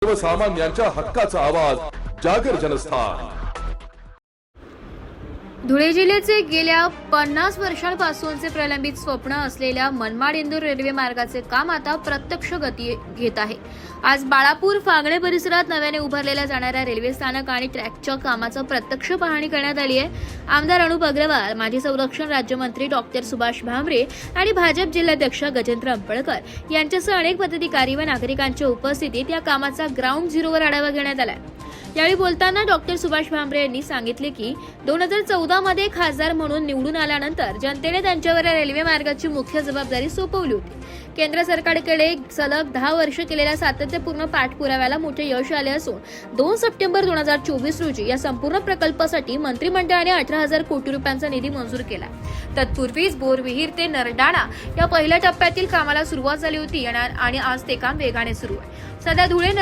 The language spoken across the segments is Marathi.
सर्वसामान्यांच्या हक्काचा आवाज जागर जनस्थान। धुळे जिल्ह्याचे गेल्या 50 वर्षांपासूनचे प्रलंबित स्वप्न असलेल्या मनमाड-इंदूर रेल्वे मार्गाचे काम आता प्रत्यक्ष गती घेत आहे। आज बाळापूर फागणे परिसरात नव्याने उभारलेल्या जाणाऱ्या रेल्वे स्थानक आणि ट्रॅकच्या कामाचं प्रत्यक्ष पाहणी करण्यात आली आहे। आमदार अनुप अग्रवाल, माजी संरक्षण राज्यमंत्री डॉक्टर सुभाष भामरे आणि भाजप जिल्हाध्यक्ष गजेंद्र अंपळकर यांच्यासह अनेक पदाधिकारी व नागरिकांच्या उपस्थितीत या कामाचा ग्राउंड झिरोवर आढावा घेण्यात आला। यावेळी बोलताना डॉक्टर सुभाष भामरे यांनी सांगितले की 2014 मध्ये खासदार म्हणून निवडून आल्यानंतर जनतेने त्यांच्यावर या रेल्वे मार्गाची मुख्य जबाबदारी सोपवली होती। केंद्र सरकारकडे सलग 10 वर्ष केलेल्या सातत्यपूर्ण पाठपुराव्याला मोठे यश आले असून 2 सप्टेंबर 2024 रोजी या संपूर्ण प्रकल्पासाठी मंत्रिमंडळाने 18,000 कोटी रुपयांचा निधी मंजूर केला। तत्पूर्वीच बोरविहीर ते नरडाणा या पहिल्या टप्प्यातील कामाला सुरुवात झाली होती आणि आज ते काम वेगाने सुरू आहे। सध्या धुळे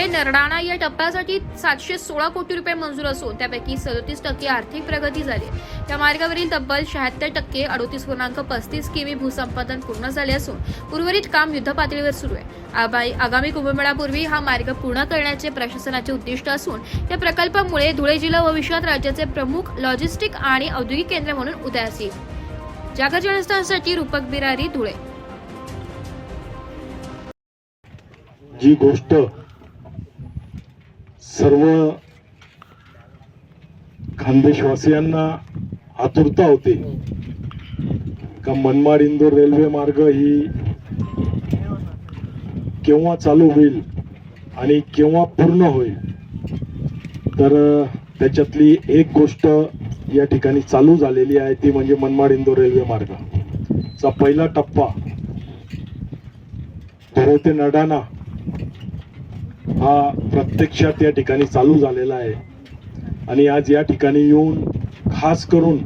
नरडाणा या टप्प्यासाठी 716 कोटी रुपये मंजूर असून त्यापैकी 37% आर्थिक प्रगती झाली। या मार्गावरील तब्बल 76%, 38.35 किमी भूसंपादन पूर्ण झाले असून उर्वरित काम युद्धपातळीवर सुरू आहे। आगामी कुंभमेळ्यापूर्वी हा मार्ग पूर्ण करण्याचे प्रशासनाचे उद्दिष्ट असून या प्रकल्पामुळे धुळे जिल्हा भविष्यात राज्याचे प्रमुख लॉजिस्टिक आणि औद्योगिक केंद्र म्हणून उदयास येईल। जागर जनस्थानसाठी रूपक बिरारी, धुळे। जी गोष्ट सर्व खानदेशवासियांना आतुरता होती का मनमाड इंदूर रेल्वे मार्ग ही केव्हा चालू होईल आणि केव्हा पूर्ण होईल, तर त्याच्यातली एक गोष्ट या ठिकाणी चालू झालेली आहे, ती म्हणजे मनमाड इंदूर रेल्वे मार्गाचा पहिला टप्पा धुळे ते नरडाणा हा प्रत्यक्षात या ठिकाणी चालू झालेला आहे। आणि आज या ठिकाणी येऊन खास करून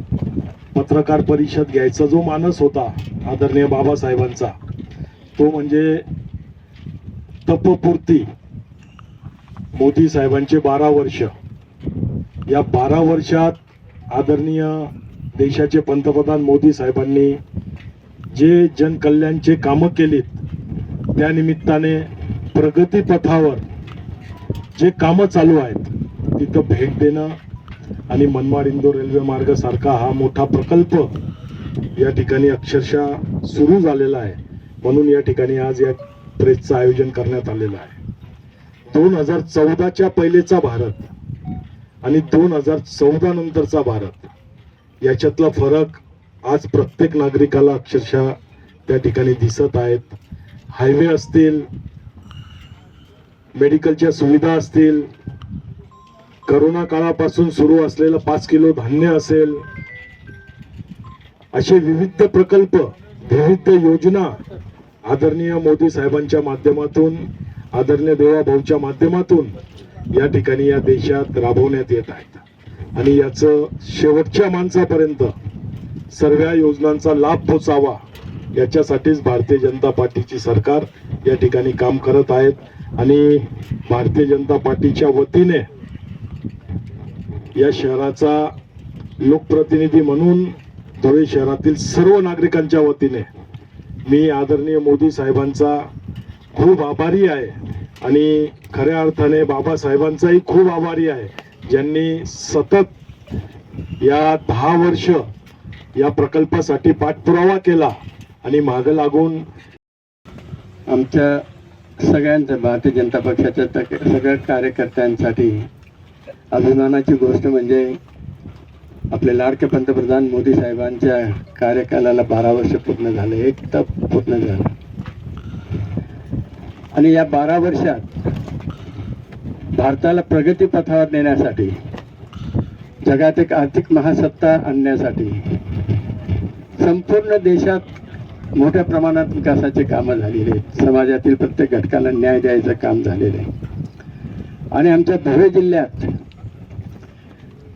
पत्रकार परिषद घ्यायचा जो मानस होता आदरणीय बाबासाहेबांचा, तो म्हणजे तपपूर्ती मोदी साहेबांचे 12 वर्ष। या 12 वर्षात आदरणीय देशाचे पंतप्रधान मोदी साहेबांनी जे जनकल्याणचे कामं केलीत, त्या निमित्ताने प्रगती पथावर जे कामं चालू आहेत तिथं भेट देणं आणि मनमाड इंदूर रेल्वे मार्ग सारखा हा मोठा प्रकल्प या ठिकाणी अक्षरशः सुरू झालेला आहे। म्हणून या ठिकाणी आज या प्रेसचं आयोजन करण्यात आलेलं आहे। 2014च्या पहिलेचा भारत आणि 2014 नंतरचा भारत याच्यातला फरक आज प्रत्येक नागरिकाला अक्षरशः त्या ठिकाणी दिसत आहेत। हायवे असतील, मेडिकलच्या सुविधा असतील, करोना काळापासून सुरू असलेलं 5 किलो धान्य असेल, असे विविध प्रकल्प, विविध योजना आदरणीय मोदी साहेबांच्या माध्यमातून, आदरणीय देवाभाऊच्या माध्यमातून या ठिकाणी या देशात राबवण्यात येत आहेत। आणि याचं शेवटच्या माणसापर्यंत सर्व योजनांचा लाभ पोचावा याच्यासाठीच भारतीय जनता पार्टीची सरकार या ठिकाणी काम करत आहेत। आणि भारतीय जनता पार्टीच्या वतीने या शहराचा लोकप्रतिनिधी म्हणून धुळे शहरातील सर्व नागरिकांच्या वतीने मी आदरणीय मोदी साहेबांचा खूप आभारी आहे आणि खऱ्या अर्थाने बाबासाहेबांचाही खूप आभारी आहे, ज्यांनी सतत या 10 वर्ष या प्रकल्पासाठी पाठपुरावा केला आणि मागे लागून आमच्या सगळ्यांच्या भारतीय जनता पक्षाच्या सगळ्या कार्यकर्त्यांसाठी अभिमानाची गोष्ट म्हणजे आपले लाडके पंतप्रधान मोदी साहेबांच्या कार्यकालाला 12 वर्ष पूर्ण झाले, एक टप पूर्ण झालं। आणि या 12 वर्षात भारताला प्रगती पथावर नेण्यासाठी, जगात एक आर्थिक महासत्ता आणण्यासाठी संपूर्ण देशात मोठ्या प्रमाणात विकासाचे कामं झालेले आहेत। समाजातील प्रत्येक घटकाला न्याय द्यायचं काम झालेलं आहे। आणि आमच्या धुळे जिल्ह्यात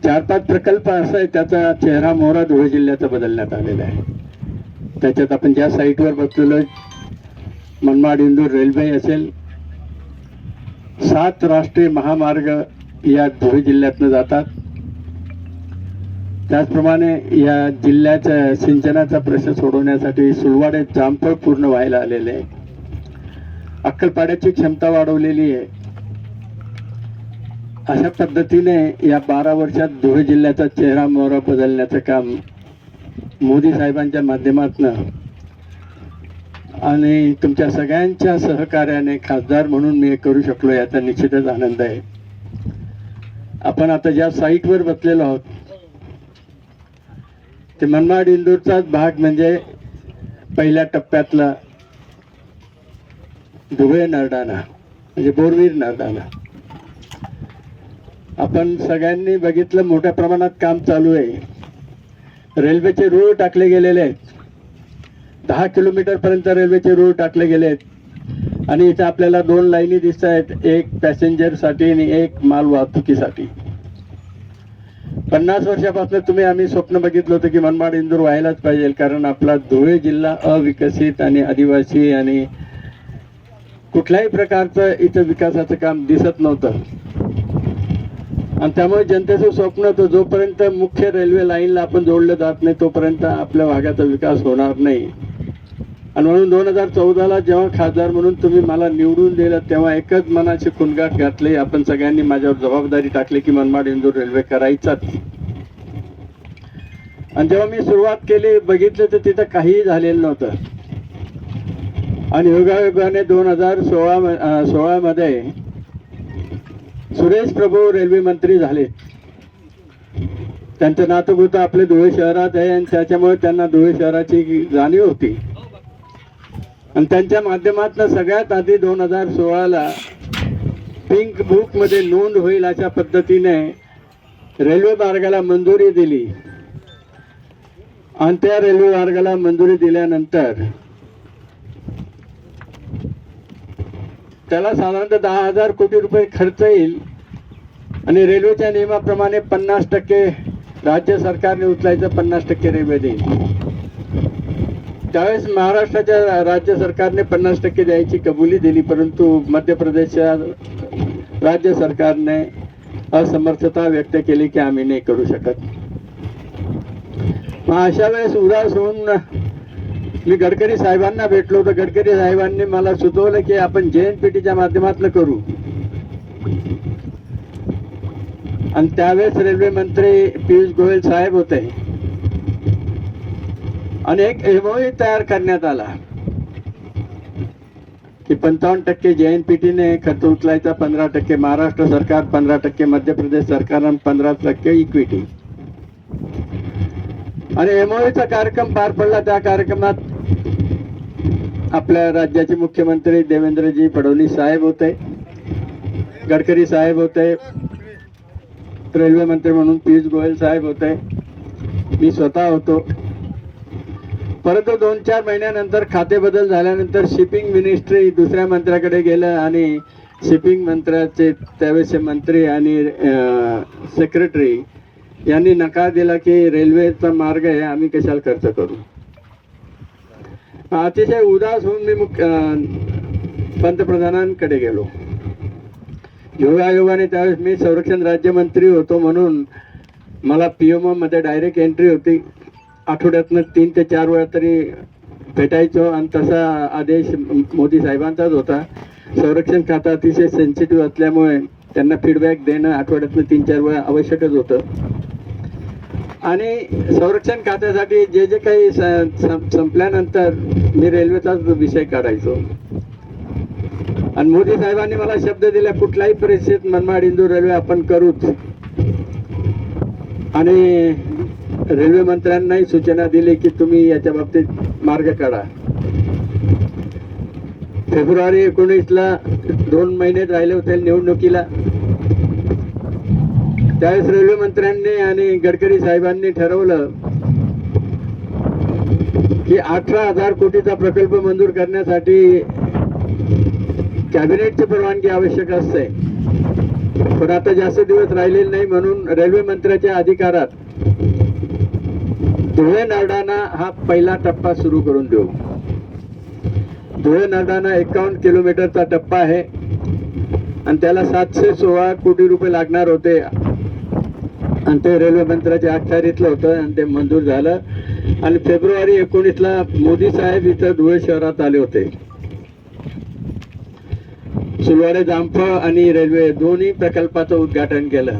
4-5 प्रकल्प असा आहे, त्याचा चेहरा मोहरा धुळे जिल्ह्याचा बदलण्यात आलेला आहे। त्याच्यात आपण ज्या साईटवर बसलेलो मनमाड इंदूर रेल्वे असेल, 7 राष्ट्रीय महामार्ग या धुळे जिल्ह्यातनं जातात। त्याचप्रमाणे या जिल्ह्याच्या सिंचनाचा प्रश्न सोडवण्यासाठी सुलवाडे जामफळ पूर्ण व्हायला आलेले आहे। अक्कलपाड्याची क्षमता वाढवलेली आहे. अशा पद्धतीने या 12 वर्षात धुळे जिल्ह्याचा चेहरा मोहरा बदलण्याचं काम मोदी साहेबांच्या माध्यमातून आणि तुमच्या सगळ्यांच्या सहकार्याने खासदार म्हणून मी हे करू शकलो याचा निश्चितच आनंद आहे. आपण आता ज्या साईटवर बसलेलो आहोत ते मनमाड इंदूरचाच भाग म्हणजे पहिल्या टप्प्यातला धुळे नरडाणा म्हणजे बोरवीर नरडाणा. आपण सगळ्यांनी बघितलं मोठ्या प्रमाणात काम चालू आहे. रेल्वेचे रूळ टाकले गेलेले आहेत. 10 किलोमीटर पर्यंत रेल्वेचे रूळ टाकले गेले आहेत आणि इथे आपल्याला 2 लाईनी दिसत आहेत, एक पॅसेंजर साठी आणि एक माल वाहतुकीसाठी. 50 वर्षापासून आम्ही स्वप्न बघितलं होतं की मनमाड इंदूर व्हायलाच पाहिजे, कारण आपला धुळे जिल्हा अविकसित आणि आदिवासी आणि कुठल्याही प्रकारचं इथं विकासाचं काम दिसत नव्हतं. आणि त्यामुळे जनतेचं स्वप्न होतं जोपर्यंत मुख्य रेल्वे लाईनला आपण जोडलं जात नाही तोपर्यंत आपल्या भागाचा विकास होणार नाही. आणि म्हणून 2014ला जेव्हा खासदार म्हणून तुम्ही मला निवडून दिलं तेव्हा एकच मनाची खुणगाठ घातली. आपण सगळ्यांनी माझ्यावर जबाबदारी टाकली की मनमाड इंदूर रेल्वे करायचाच. आणि जेव्हा मी सुरुवात केली बघितलं तर तिथं काहीही झालेलं नव्हतं. आणि योगायोगाने 2016 मध्ये सुरेश प्रभू रेल्वे मंत्री झाले. त्यांचं नातंगुतं आपले धुळे शहरात आहे आणि त्याच्यामुळे त्यांना धुळे शहराची जाणीव होती. आणि त्यांच्या माध्यमातून सगळ्यात आधी 2016ला पिंक बुक मध्ये नोंद होईल अशा पद्धतीने रेल्वे मार्गाला मंजुरी दिली. आणि त्या रेल्वे मार्गाला मंजुरी दिल्यानंतर त्याला साधारणतः 10,000 कोटी रुपये खर्च येईल आणि रेल्वेच्या नियमाप्रमाणे 50% राज्य सरकारने उचलायचं, 50% रेल्वे देईल. त्यावेळेस महाराष्ट्राच्या राज्य सरकारने 50% द्यायची कबुली दिली, परंतु मध्य प्रदेशच्या राज्य सरकारने असमर्थता व्यक्त केली की आम्ही नाही करू शकत. मग अशा वेळेस उदास होऊन मी गडकरी साहेबांना भेटलो तर गडकरी साहेबांनी मला सुचवलं की आपण JNPTच्या माध्यमातून करू. आणि त्यावेळेस रेल्वे मंत्री पियुष गोयल साहेब होते आणि एक MOU तयार करण्यात आला की 55% JNPTने खर्च उचलायचा, 15% महाराष्ट्र सरकार, 15% मध्य प्रदेश सरकार आणि 15% इक्विटी. आणि MOUचा कार्यक्रम पार पडला. त्या कार्यक्रमात आपल्या राज्याचे मुख्यमंत्री देवेंद्रजी फडणवीस साहेब होते, गडकरी साहेब होते, रेल्वे मंत्री म्हणून पियुष गोयल साहेब होते, मी स्वतः होतो. परंतु 2-4 महिन्यानंतर खाते बदल झाल्यानंतर शिपिंग मिनिस्ट्री दुसऱ्या मंत्र्याकडे गेलं आणि शिपिंग मंत्र्याचे त्यावेळेचे मंत्री आणि सेक्रेटरी यांनी नकार दिला की रेल्वेचा मार्ग आहे, आम्ही कशाला खर्च करू. अतिशय उदास होऊन मी पंतप्रधानांकडे गेलो. योगायोगाने त्यावेळेस मी संरक्षण राज्यमंत्री होतो म्हणून मला PMO मध्ये डायरेक्ट एंट्री होती. आठवड्यातनं 3 ते 4 वेळा तरी भेटायचो आणि तसा आदेश मोदी साहेबांचाच होता. संरक्षण खातं अतिशय सेन्सिटिव्ह असल्यामुळे त्यांना फीडबॅक देणं आठवड्यातनं 3-4 वेळा आवश्यकच होतं. आणि संरक्षण खात्यासाठी जे काही संपल्यानंतर मी रेल्वेचाच विषय काढायचो. आणि मोदी साहेबांनी मला शब्द दिला कुठल्याही परिस्थितीत मनमाड इंदूर रेल्वे आपण करूच. आणि रेल्वे मंत्र्यांनाही सूचना दिली की तुम्ही याच्या बाबतीत मार्ग काढा. फेब्रुवारी 19ला 2 महिने राहिले होते निवडणुकीला. त्यावेळेस रेल्वे मंत्र्यांनी आणि गडकरी साहेबांनी ठरवलं की 18,000 कोटीचा प्रकल्प मंजूर करण्यासाठी कॅबिनेटची परवानगी आवश्यक असते. पण आता जास्त दिवस राहिलेले नाही म्हणून रेल्वे मंत्र्याच्या अधिकारात धुळे नरडाणा हा पहिला टप्पा सुरू करून देऊ. धुळे नरडाणा 51 किलोमीटरचा टप्पा आहे आणि त्याला 716 कोटी रुपये लागणार होते आणि ते रेल्वे मंत्र्याच्या अखत्यारीतलं होतं आणि ते मंजूर झालं. आणि फेब्रुवारी 19ला मोदी साहेब इथं धुळे शहरात आले होते. सुलवाडे जामफ आणि रेल्वे दोन्ही प्रकल्पाचं उद्घाटन केलं.